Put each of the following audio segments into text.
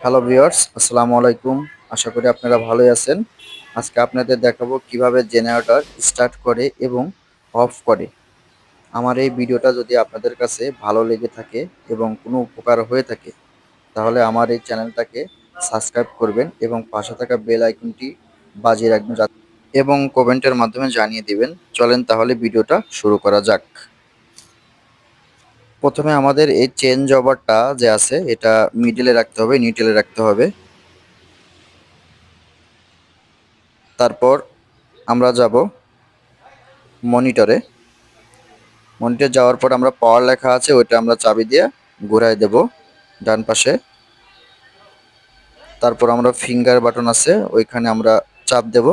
Hello viewers, আসসালামু আলাইকুম। আশা করি আপনারা ভালোই আছেন। আজকে আপনাদের দেখাবো কিভাবে জেনারেটর স্টার্ট করে এবং অফ করে। আমার এই ভিডিওটা যদি আপনাদের কাছে ভালো লেগে থাকে এবং কোনো উপকার হয়ে থাকে, তাহলে আমার এই চ্যানেলটাকে সাবস্ক্রাইব করবেন এবং পাশে থাকা বেল আইকনটি বাজিয়ে রাখবেন এবং কমেন্টের মাধ্যমে জানিয়ে দিবেন। চলেন তাহলে ভিডিওটা শুরু করা যাক। প্রথমে আমাদের এই চেঞ্জ ওভারটা যে আছে এটা মিডলে রাখতে হবে, নিউট্রালে রাখতে হবে। তারপর আমরা যাব মনিটরে। মনিটর যাওয়ার পর আমরা পাওয়ার লেখা আছে ওইটা আমরা চাবি দিয়ে ঘুরাই দেব ডান পাশে। তারপর আমরা ফিঙ্গার বাটন আছে ওইখানে আমরা চাপ দেব,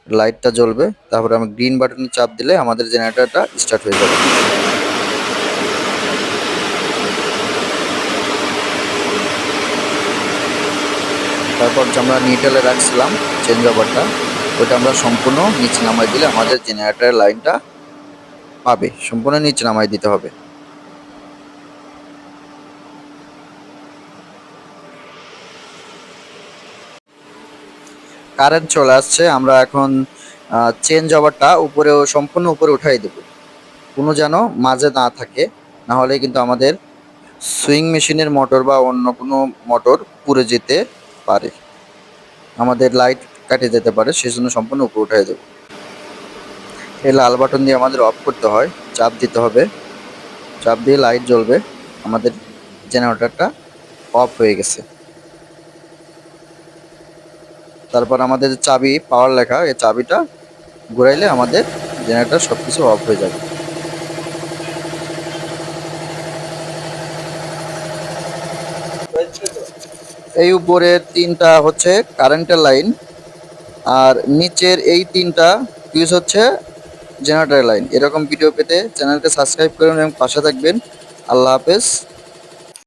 লাইটটা জ্বলবে। তারপর আমরা গ্রিন বাটনে চাপ দিলে আমাদের জেনারেটরটা স্টার্ট হয়ে যাবে। তারপর যে আমরা নিউট্রালে রাখছিলাম চেঞ্জ ওভারটা, ওইটা আমরা সম্পূর্ণ নিচে নামাই দিলে আমাদের জেনারেটরের লাইনটা পাবে। সম্পূর্ণ নিচে নামাই দিতে হবে। কারেন্ট চলে আসছে, আমরা এখন চেঞ্জ ওভারটা উপরেও সম্পূর্ণ উপরে উঠাই দেব, কোনো যেন মাঝে না থাকে, না হলে কিন্তু আমাদের সুইং মেশিনের মোটর বা অন্য কোনো মোটর পুড়ে যেতে পারে, আমাদের লাইট কাটে যেতে পারে, সেজন্য সম্পূর্ণ উপরে উঠাই দেব। এই লাল বাটন দিয়ে আমাদের অফ করতে হয়, চাপ দিতে হবে, চাপ দিয়ে লাইট জ্বলবে, আমাদের জেনারেটরটা অফ হয়ে গেছে। তারপর আমাদের যে চাবি পাওয়ার লেখা, এই চাবিটা ঘুরাইলে আমাদের জেনারেটর সবকিছু অফ হয়ে যাবে। এই উপরের তিনটা হচ্ছে কারেন্টের লাইন, আর নিচের এই তিনটা ফিউজ হচ্ছে জেনারেটরের লাইন। এরকম ভিডিও পেতে চ্যানেলকে সাবস্ক্রাইব করুন এবং পাশে থাকবেন। আল্লাহ হাফেজ।